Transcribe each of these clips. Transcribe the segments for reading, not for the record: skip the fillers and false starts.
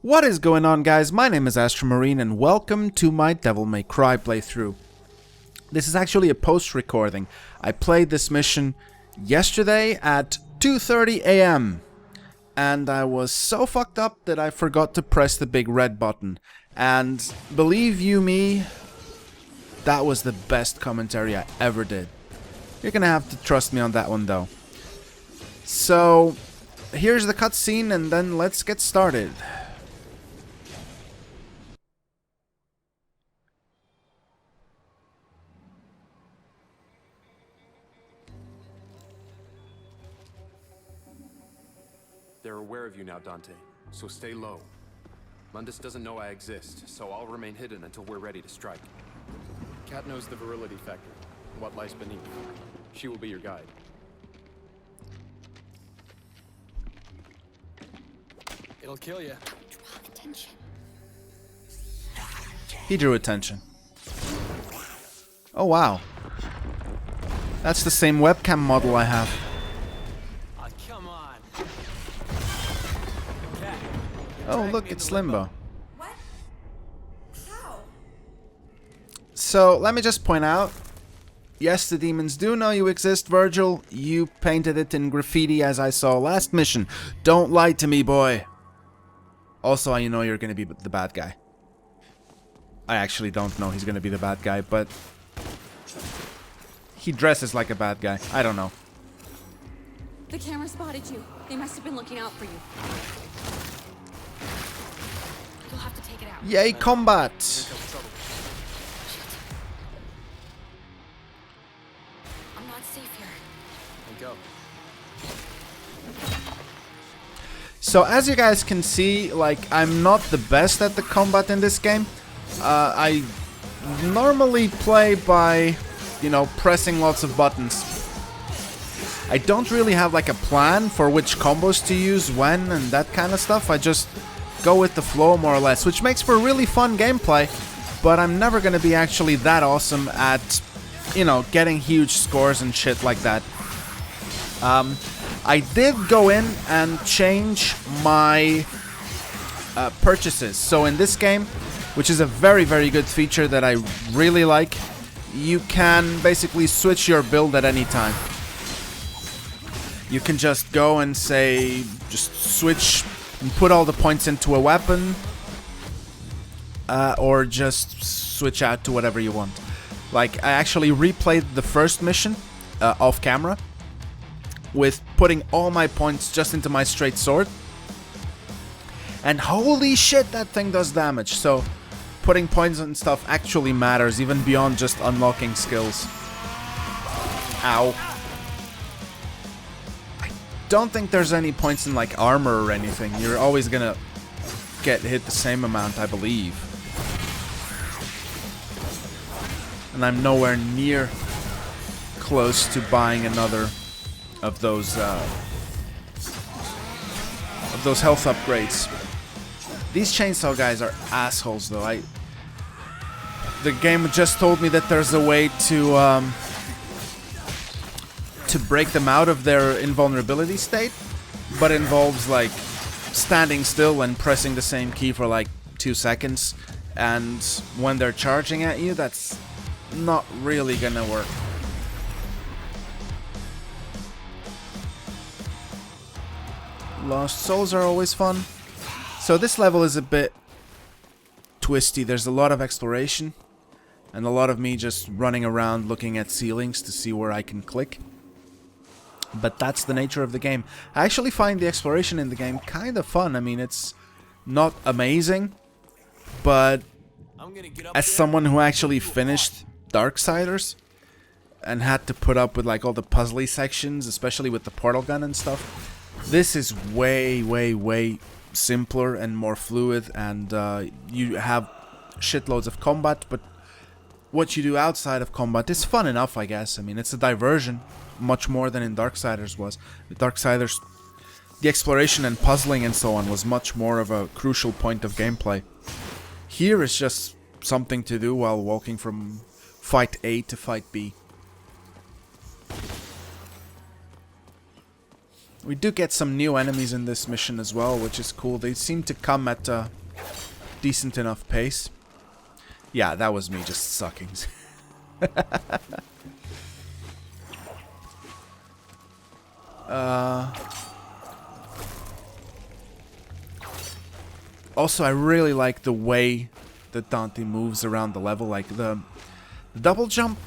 What is going on, guys? My name is Astromarine and welcome to my Devil May Cry playthrough. This is actually a post-recording. I played this mission yesterday at 2:30 AM and I was so fucked up that I forgot to press the big red button. And believe you me, that was the best commentary I ever did. You're gonna have to trust me on that one though. So, here's the cutscene and then let's get started. They're aware of you now, Dante, so stay low. Mundus doesn't know I exist, so I'll remain hidden until we're ready to strike. Cat knows the virility factor, what lies beneath. She will be your guide. It'll kill you. Draw attention. He drew attention. Oh wow. That's the same webcam model I have. Come on. Oh look, it's Limbo. What? How? So, let me just point out, yes, the demons do know you exist, Virgil. You painted it in graffiti as I saw last mission. Don't lie to me, boy. Also, I know you're gonna be the bad guy. I actually don't know he's gonna be the bad guy, but he dresses like a bad guy. I don't know. The camera spotted you. They must have been looking out for you. You'll have to take it out. Yay, combat! I'm not safe here. And go. So as you guys can see, like, I'm not the best at the combat in this game. I normally play by, you know, pressing lots of buttons. I don't really have like a plan for which combos to use when and that kind of stuff. I just go with the flow more or less, which makes for really fun gameplay, but I'm never gonna be actually that awesome at, you know, getting huge scores and shit like that. I did go in and change my purchases. So in this game, which is a very, very good feature that I really like, you can basically switch your build at any time. You can just go and say, just switch and put all the points into a weapon, or just switch out to whatever you want. Like, I actually replayed the first mission off camera with putting all my points just into my straight sword. And holy shit, that thing does damage. So putting points and stuff actually matters, even beyond just unlocking skills. Ow. I don't think there's any points in like armor or anything. You're always gonna get hit the same amount, I believe. And I'm nowhere near close to buying another of those health upgrades. These chainsaw guys are assholes, though. The game just told me that there's a way to break them out of their invulnerability state, but involves like standing still and pressing the same key for like 2 seconds. And when they're charging at you, that's not really gonna work. Lost souls are always fun. So this level is a bit twisty. There's a lot of exploration and a lot of me just running around looking at ceilings to see where I can click. But that's the nature of the game. I actually find the exploration in the game kind of fun. I mean, it's not amazing, but as someone who actually finished Darksiders and had to put up with like all the puzzly sections, especially with the portal gun and stuff, this is way, way, way simpler and more fluid, and you have shitloads of combat, but what you do outside of combat is fun enough, I guess. I mean, it's a diversion, much more than in Darksiders was. With Darksiders, the exploration and puzzling and so on was much more of a crucial point of gameplay. Here is just something to do while walking from fight A to fight B. We do get some new enemies in this mission as well, which is cool. They seem to come at a decent enough pace. Yeah, that was me just sucking. Also, I really like the way that Dante moves around the level. Like, the double jump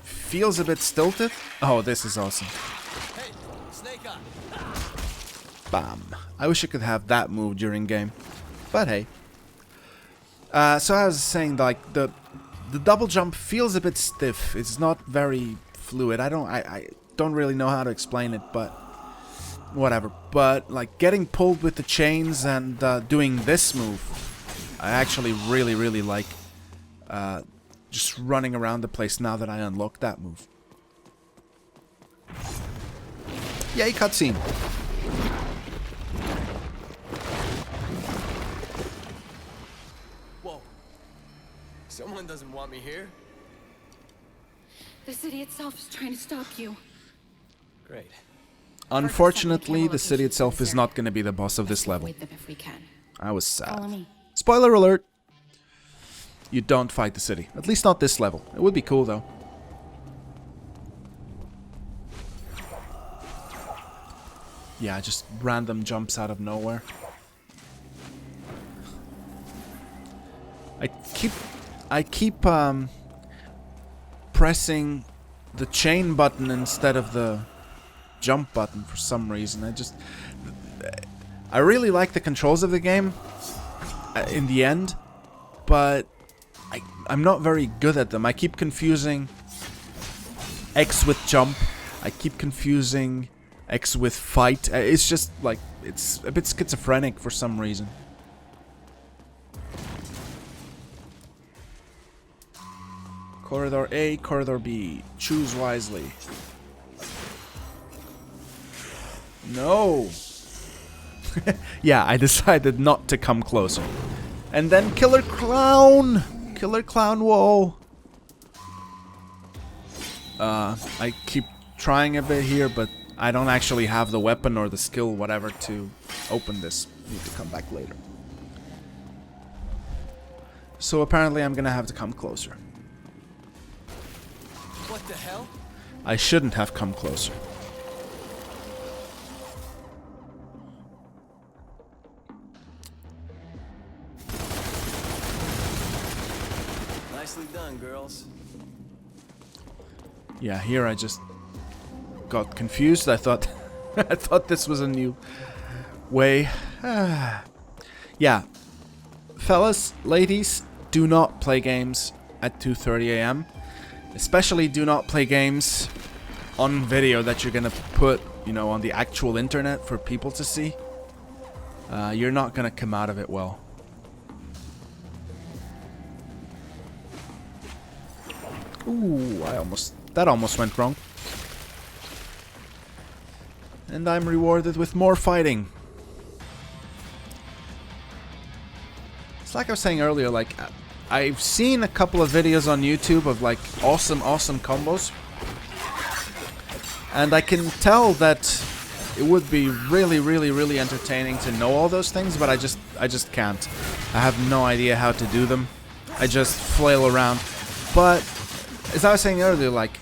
feels a bit stilted. Oh, this is awesome. Hey, snake eye. Bam. I wish I could have that move during game. But hey. So I was saying, like, the double jump feels a bit stiff. It's not very fluid. I don't really know how to explain it, but whatever. But like getting pulled with the chains and doing this move, I actually really like. Just running around the place now that I unlocked that move. Yay, cutscene. Whoa. Someone doesn't want me here? The city itself is trying to stop you. Great. Unfortunately, the city itself is not going to be the boss of this level. Avoid them if we can. I was sad. Follow me. Spoiler alert! You don't fight the city. At least not this level. It would be cool though. Yeah, just random jumps out of nowhere. I keep pressing the chain button instead of the jump button for some reason. I really like the controls of the game in the end, but I'm not very good at them. I keep confusing X with jump. I keep confusing X with fight. It's just like, it's a bit schizophrenic for some reason. Corridor A, Corridor B. Choose wisely. No! Yeah, I decided not to come closer. And then Killer Clown! Killer Clown wall! I keep trying a bit here, but I don't actually have the weapon or the skill, whatever, to open this. Need to come back later. So apparently I'm gonna have to come closer. What the hell? I shouldn't have come closer. Nicely done, girls. Yeah, here I just got confused. I thought I thought this was a new way. Yeah. Fellas, ladies, do not play games at 2:30 a.m. Especially do not play games on video that you're gonna put, you know, on the actual internet for people to see. You're not gonna come out of it well. Ooh, that almost went wrong. And I'm rewarded with more fighting. It's like I was saying earlier, like, I've seen a couple of videos on YouTube of like awesome combos. And I can tell that it would be really entertaining to know all those things, but I just can't. I have no idea how to do them. I just flail around. But as I was saying earlier, like,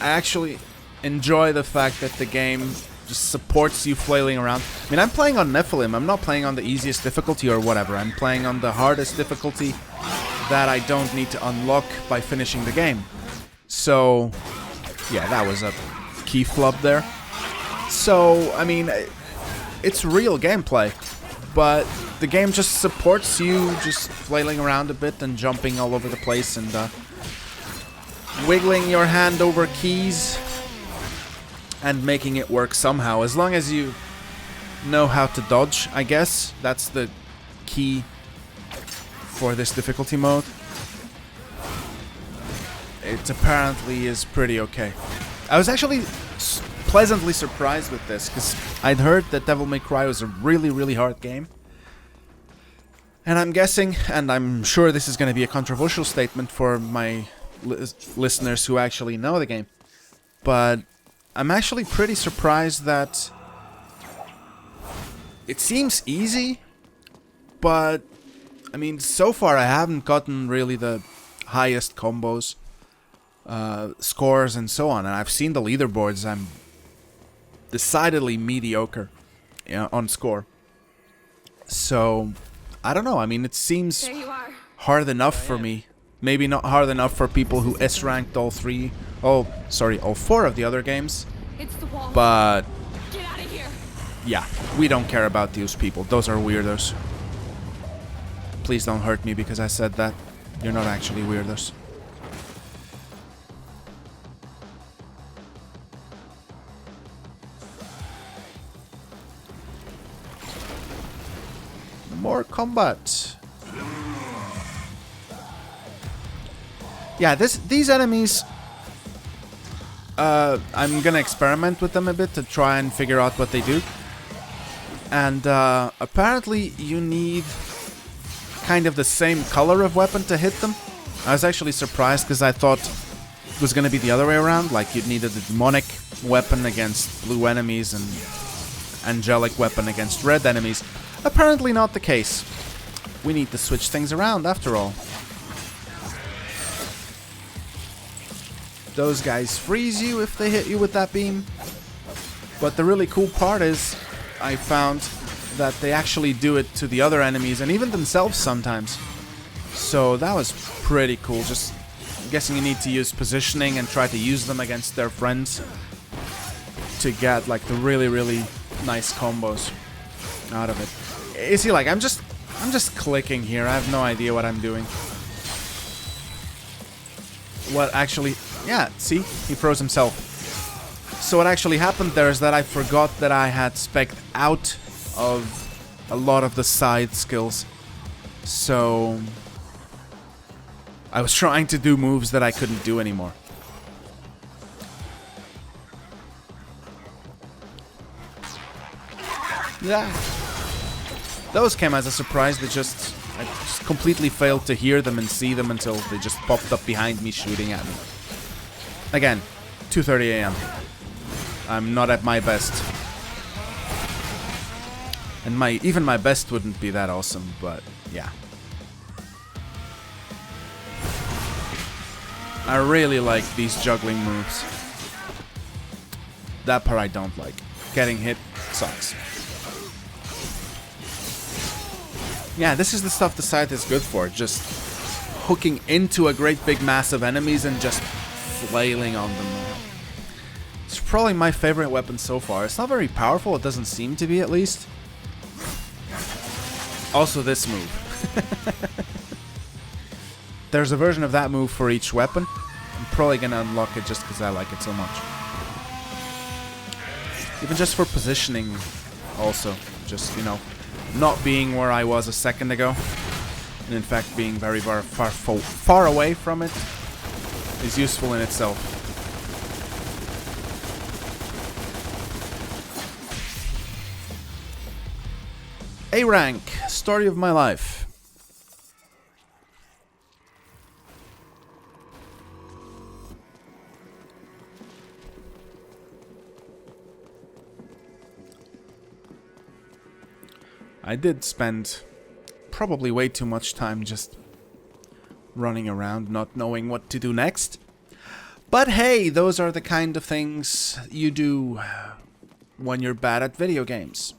I actually enjoy the fact that the game just supports you flailing around. I mean, I'm playing on Nephilim. I'm not playing on the easiest difficulty or whatever. I'm playing on the hardest difficulty that I don't need to unlock by finishing the game. So, yeah, that was a key flub there. So, I mean, it's real gameplay, but the game just supports you just flailing around a bit and jumping all over the place and wiggling your hand over keys and making it work somehow, as long as you know how to dodge, I guess. That's the key for this difficulty mode. It apparently is pretty okay. I was actually pleasantly surprised with this, because I'd heard that Devil May Cry was a really hard game. And I'm guessing, and I'm sure this is going to be a controversial statement for my listeners who actually know the game, but I'm actually pretty surprised that it seems easy, but I mean, so far I haven't gotten really the highest combos, scores, and so on. And I've seen the leaderboards. I'm decidedly mediocre, on score. So I don't know. I mean, it seems There you are. hard enough for me. Maybe not hard enough for people who S-ranked all 4 of the other games. It's the wall. But Get out of here. yeah, we don't care about those people. Those are weirdos. Please don't hurt me because I said that. You're not actually weirdos. More combat. Yeah, these enemies, I'm gonna experiment with them a bit to try and figure out what they do. And apparently you need kind of the same color of weapon to hit them. I was actually surprised because I thought it was gonna be the other way around, like you'd needed a demonic weapon against blue enemies and angelic weapon against red enemies. Apparently not the case. We need to switch things around after all. Those guys freeze you if they hit you with that beam. But the really cool part is, I found that they actually do it to the other enemies and even themselves sometimes. So that was pretty cool. Just I'm guessing you need to use positioning and try to use them against their friends to get like the really, really nice combos out of it. You see, like I'm just clicking here. I have no idea what I'm doing. What actually... Yeah, see? He froze himself. So what actually happened there is that I forgot that I had spec'd out of a lot of the side skills. So... I was trying to do moves that I couldn't do anymore. Yeah. Those came as a surprise. I just completely failed to hear them and see them until they just popped up behind me shooting at me. Again, 2:30 AM. I'm not at my best. And even my best wouldn't be that awesome, but yeah. I really like these juggling moves. That part I don't like. Getting hit sucks. Yeah, this is the stuff the scythe is good for. Just hooking into a great big mass of enemies and just flailing on them. It's probably my favorite weapon so far. It's not very powerful, it doesn't seem to be at least. Also this move. There's a version of that move for each weapon. I'm probably gonna unlock it just because I like it so much. Even just for positioning also. Just, you know, not being where I was a second ago. And in fact being very far away from it is useful in itself. A rank, story of my life. I did spend probably way too much time just running around, not knowing what to do next. But hey, those are the kind of things you do when you're bad at video games.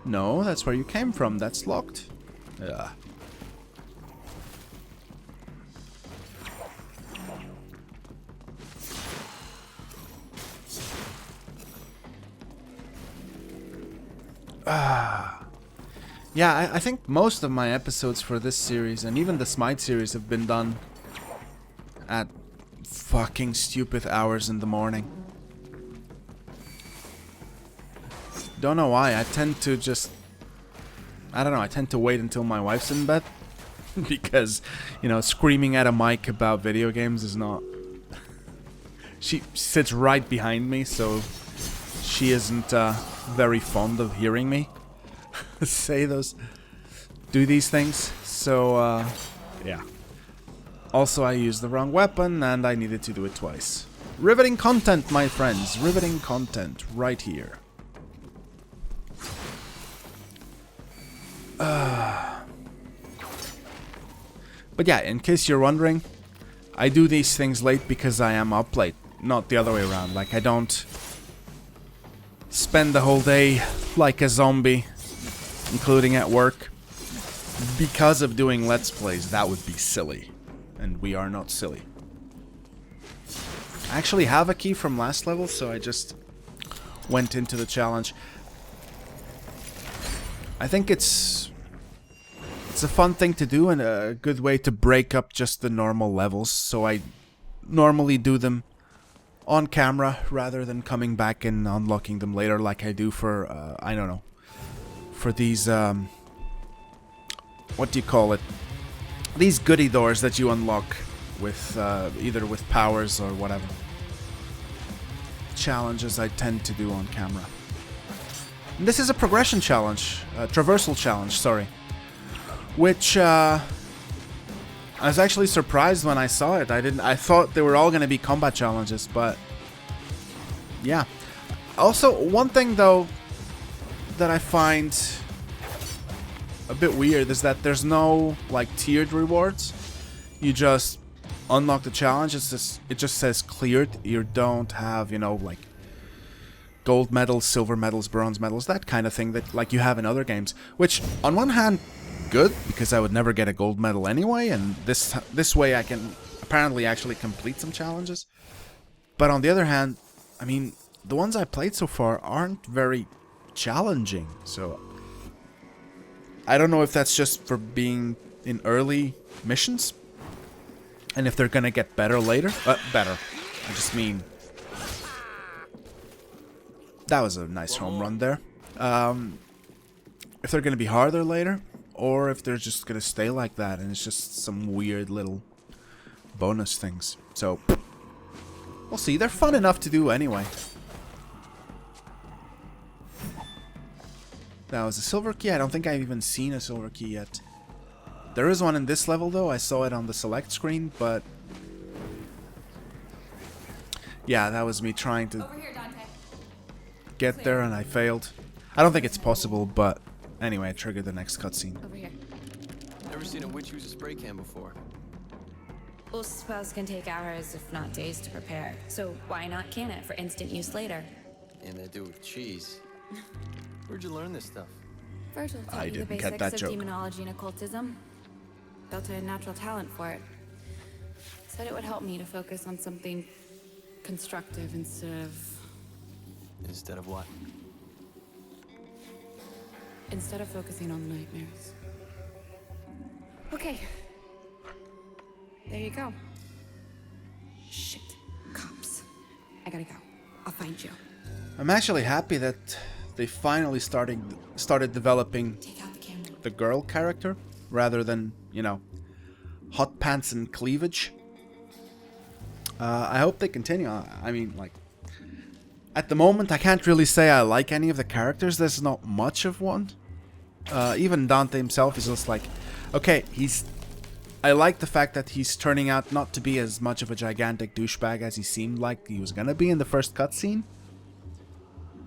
No, that's where you came from. That's locked. Ugh. Yeah, I think most of my episodes for this series, and even the Smite series, have been done at fucking stupid hours in the morning. Don't know why, I tend to just... I don't know, I tend to wait until my wife's in bed. Because, you know, screaming at a mic about video games is not... She sits right behind me, so she isn't very fond of hearing me do these things. So, yeah. Also, I used the wrong weapon, and I needed to do it twice. Riveting content, my friends. Riveting content right here. But yeah, in case you're wondering, I do these things late because I am up late, not the other way around. Like, I don't spend the whole day like a zombie, including at work, because of doing Let's Plays. That would be silly, and we are not silly. I actually have a key from last level, so I just went into the challenge. I think it's a fun thing to do and a good way to break up just the normal levels, so I normally do them on camera rather than coming back and unlocking them later like I do for, I don't know, for these, what do you call it? These goodie doors that you unlock with, either with powers or whatever. Challenges I tend to do on camera. And this is a progression challenge, traversal challenge, sorry. Which, I was actually surprised when I saw it. I thought they were all gonna be combat challenges, but yeah. Also, one thing though that I find a bit weird is that there's no like tiered rewards. You just unlock the challenge, it just says cleared. You don't have, you know, like gold medals, silver medals, bronze medals, that kind of thing that like you have in other games. Which on one hand, good, because I would never get a gold medal anyway, and this way I can apparently actually complete some challenges. But on the other hand, I mean, the ones I played so far aren't very challenging, so I don't know if that's just for being in early missions, and if they're gonna get better later. Better. I just mean, that was a nice home run there. If they're gonna be harder later, or if they're just gonna stay like that and it's just some weird little bonus things. So, we'll see. They're fun enough to do anyway. That was a silver key. I don't think I've even seen a silver key yet. There is one in this level though. I saw it on the select screen, but yeah, that was me trying to get there and I failed. I don't think it's possible, but anyway, I triggered the next cutscene. Over here. Never seen a witch use a spray can before. Well, spells can take hours, if not days, to prepare. So why not can it for instant use later? And they do it with cheese. Where'd you learn this stuff? Virgil taught I you the didn't get basics that of joke. demonology and occultism. Built a natural talent for it. Said it would help me to focus on something constructive instead Instead of what? focusing on nightmares. Okay. There you go. Shit. Cops. I gotta go. I'll find you. I'm actually happy that they finally started developing Take out the camera. the girl character rather than, you know, hot pants and cleavage. I hope they continue. I mean, like, at the moment I can't really say I like any of the characters. There's not much of one. Even Dante himself is just like, okay, I like the fact that he's turning out not to be as much of a gigantic douchebag as he seemed like he was gonna be in the first cutscene.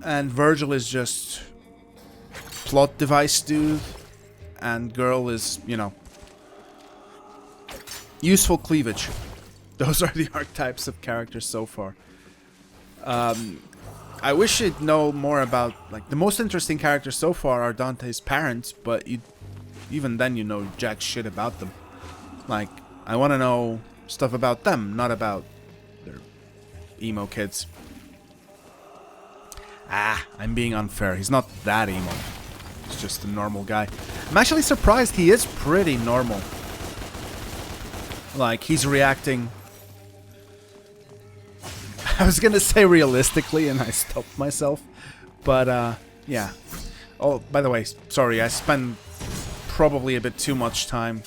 And Virgil is just plot device dude, and girl is, you know, useful cleavage. Those are the archetypes of characters so far. I wish I'd know more about, like, the most interesting characters so far are Dante's parents, but even then you know jack shit about them. Like, I want to know stuff about them, not about their emo kids. I'm being unfair. He's not that emo. He's just a normal guy. I'm actually surprised he is pretty normal. Like, he's reacting... I was gonna say realistically, and I stopped myself. But, yeah. Oh, by the way, sorry, I spend probably a bit too much time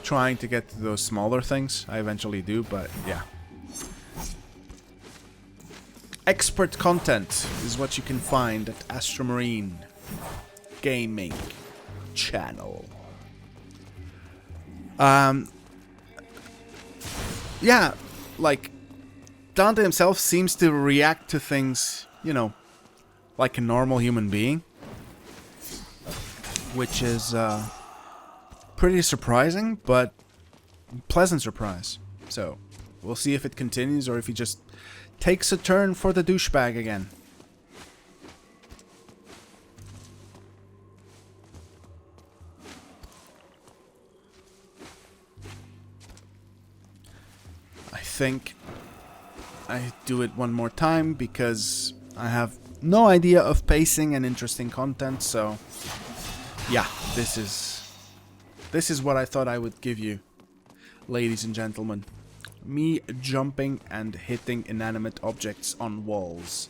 trying to get to those smaller things. I eventually do, but yeah. Expert content is what you can find at Astromarine Gaming channel. Yeah, like, Dante himself seems to react to things, you know, like a normal human being. Which is pretty surprising, but pleasant surprise. So, we'll see if it continues or if he just takes a turn for the douchebag again. I think I do it one more time because I have no idea of pacing and interesting content, so yeah, this is what I thought I would give you, ladies and gentlemen. Me jumping and hitting inanimate objects on walls.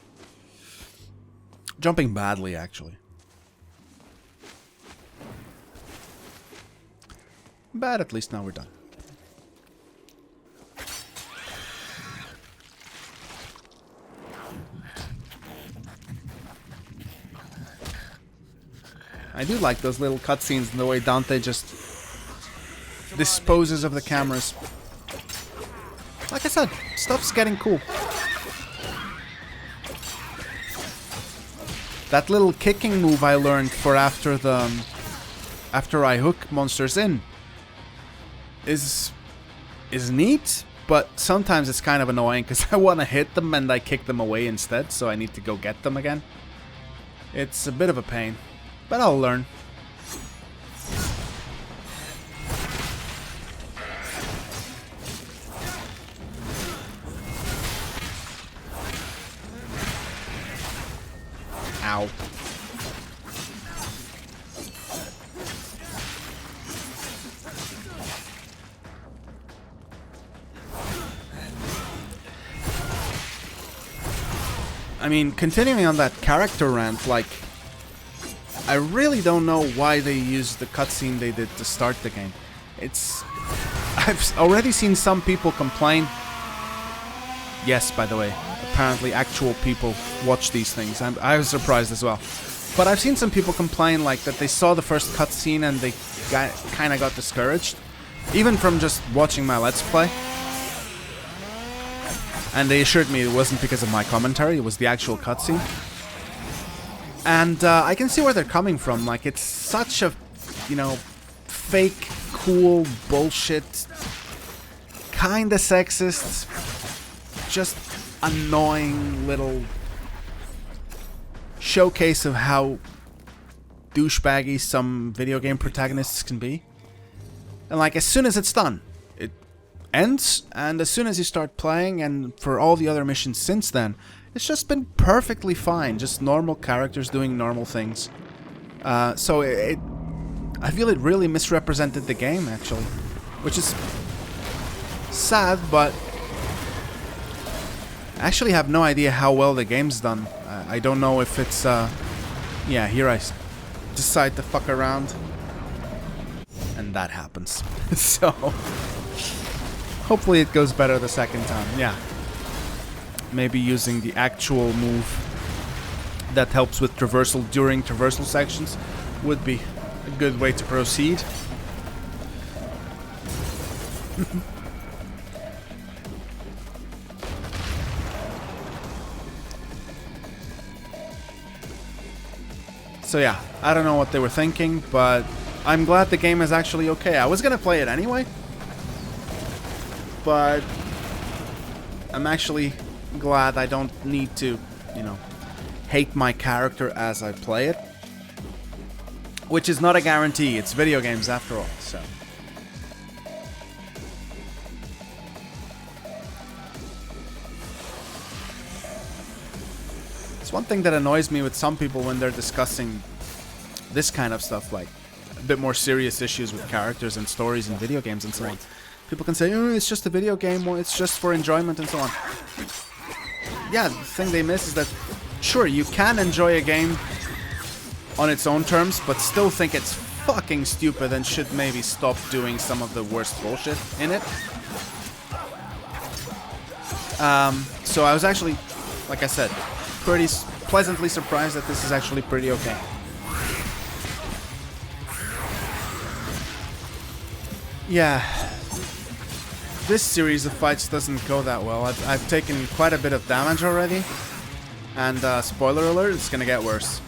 Jumping badly, actually. But at least now we're done. I do like those little cutscenes and the way Dante just disposes of the cameras. Like I said, stuff's getting cool. That little kicking move I learned for after I hook monsters in is neat, but sometimes it's kind of annoying because I want to hit them and I kick them away instead, so I need to go get them again. It's a bit of a pain, but I'll learn. Ow. I mean, continuing on that character rant, like, I really don't know why they used the cutscene they did to start the game. I've already seen some people complain. Yes, by the way, apparently actual people watch these things. I was surprised as well. But I've seen some people complain like that they saw the first cutscene and they kind of got discouraged. Even from just watching my Let's Play. And they assured me it wasn't because of my commentary, it was the actual cutscene. And I can see where they're coming from. Like, it's such a, you know, fake, cool bullshit, kinda sexist, just annoying little showcase of how douchebaggy some video game protagonists can be. And like, as soon as it's done, it ends, and as soon as you start playing, and for all the other missions since then, it's just been perfectly fine, just normal characters doing normal things. So I feel it really misrepresented the game, actually, which is sad, but I actually have no idea how well the game's done. I don't know if it's, yeah, here I decide to fuck around, and that happens. So, hopefully it goes better the second time, yeah. Maybe using the actual move that helps with traversal during traversal sections would be a good way to proceed. So yeah, I don't know what they were thinking, but I'm glad the game is actually okay. I was gonna play it anyway, but I'm actually glad I don't need to, you know, hate my character as I play it. Which is not a guarantee, it's video games after all, so. It's one thing that annoys me with some people when they're discussing this kind of stuff, like a bit more serious issues with characters and stories in video games and so on. People can say, oh, it's just a video game, or it's just for enjoyment and so on. Yeah, the thing they miss is that, sure, you can enjoy a game on its own terms, but still think it's fucking stupid and should maybe stop doing some of the worst bullshit in it. So I was actually, like I said, pretty pleasantly surprised that this is actually pretty okay. Yeah. this series of fights doesn't go that well. I've taken quite a bit of damage already. And spoiler alert, it's gonna get worse.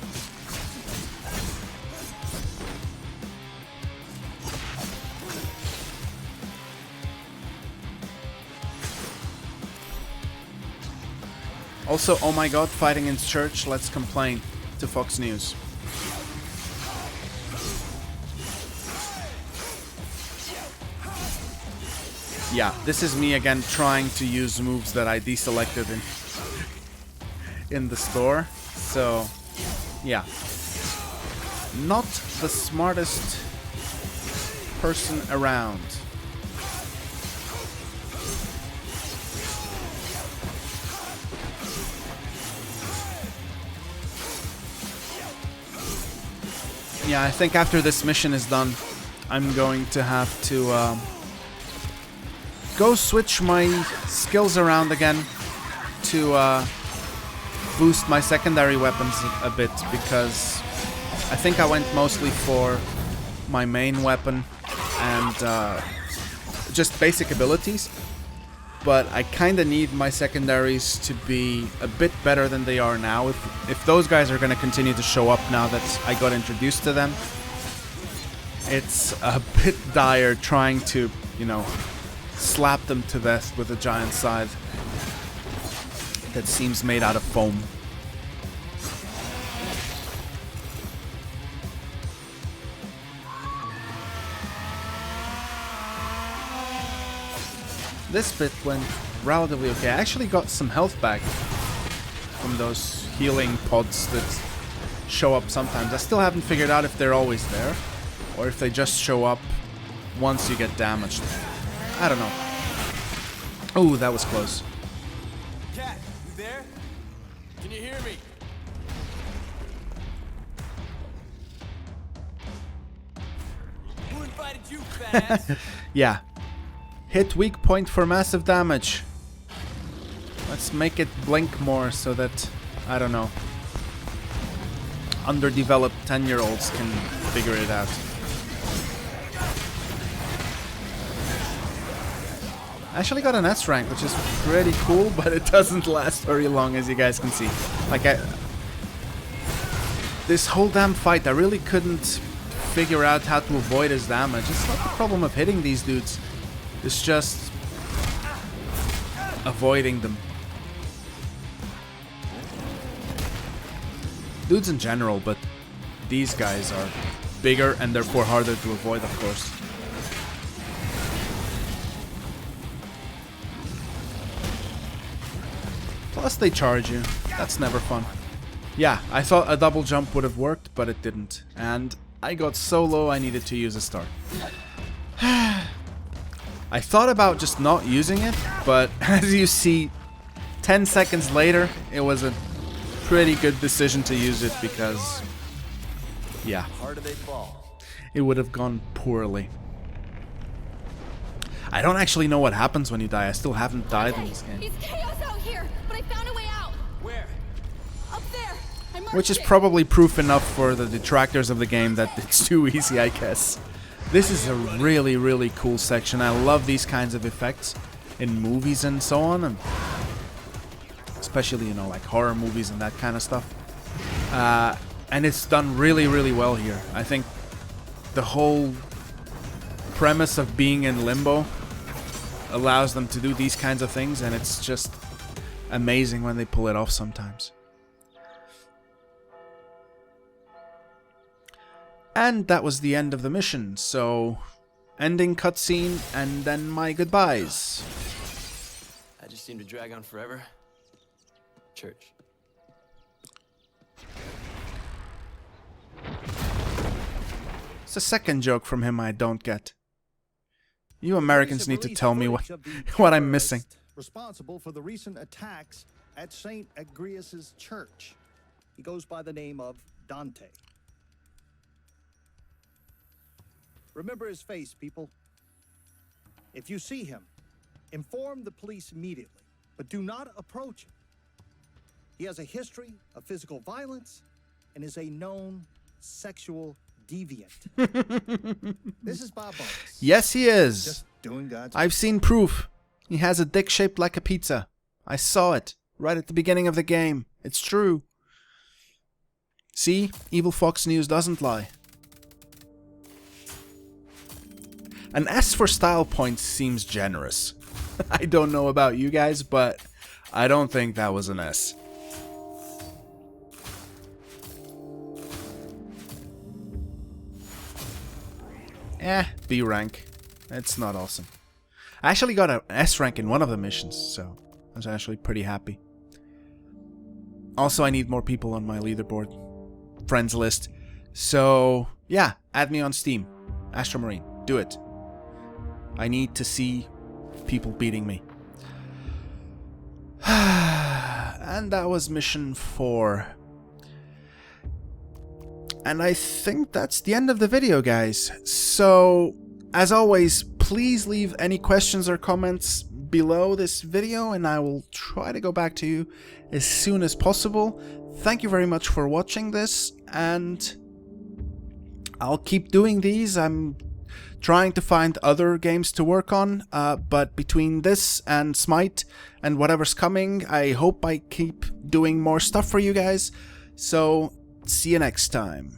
Also, oh my god, fighting in church, let's complain to Fox News. Yeah, this is me again trying to use moves that I deselected in the store. So, yeah. Not the smartest person around. Yeah, I think after this mission is done, I'm going to have to go switch my skills around again to boost my secondary weapons a bit, because I think I went mostly for my main weapon and just basic abilities. But I kind of need my secondaries to be a bit better than they are now. If those guys are going to continue to show up now that I got introduced to them, it's a bit dire trying to, you know, slap them to death with a giant scythe that seems made out of foam. This bit went relatively okay. I actually got some health back from those healing pods that show up sometimes. I still haven't figured out if they're always there or if they just show up once you get damaged. I don't know. Oh, that was close. Cat, you there? Can you hear me? Who invited you, fat ass? Yeah. Hit weak point for massive damage. Let's make it blink more so that, I don't know, underdeveloped 10-year-olds can figure it out. I actually got an S rank, which is pretty cool, but it doesn't last very long, as you guys can see. Like, this whole damn fight, I really couldn't figure out how to avoid his damage. It's not the problem of hitting these dudes. It's just avoiding them. Dudes in general, but these guys are bigger and therefore harder to avoid, of course. Plus they charge you. That's never fun. Yeah, I thought a double jump would have worked, but it didn't. And I got so low I needed to use a star. I thought about just not using it, but as you see, 10 seconds later, it was a pretty good decision to use it because, yeah, Harder they fall. it would have gone poorly. I don't actually know what happens when you die. I still haven't died in this game. It's chaos out here, but I found a way out. Where? Up there. I marked Which is it. probably proof enough for the detractors of the game that it's too easy, I guess. This is a really, really cool section. I love these kinds of effects in movies and so on, and especially, you know, like horror movies and that kind of stuff. And it's done really, really well here. I think the whole premise of being in limbo allows them to do these kinds of things, and it's just amazing when they pull it off sometimes. And that was the end of the mission, so ending cutscene and then my goodbyes. I just seem to drag on forever. Church. It's a second joke from him I don't get. You Americans need to tell me what I'm missing. Responsible for the recent attacks at St. Agrius's church. He goes by the name of Dante. Remember his face, people. If you see him, inform the police immediately, but do not approach him. He has a history of physical violence and is a known sexual deviant. This is Bob Bones. Yes, he is. Just doing God's I've seen proof. He has a dick shaped like a pizza. I saw it right at the beginning of the game. It's true. See? Evil Fox News doesn't lie. An S for style points seems generous. I don't know about you guys, but I don't think that was an S. B rank. It's not awesome. I actually got an S rank in one of the missions, so I was actually pretty happy. Also, I need more people on my leaderboard friends list. So, yeah, add me on Steam. Astromarine, do it. I need to see people beating me. And that was mission 4. And I think that's the end of the video, guys. So, as always, please leave any questions or comments below this video and I will try to go back to you as soon as possible. Thank you very much for watching this, and I'll keep doing these. I'm trying to find other games to work on, but between this and Smite and whatever's coming, I hope I keep doing more stuff for you guys. So, see you next time.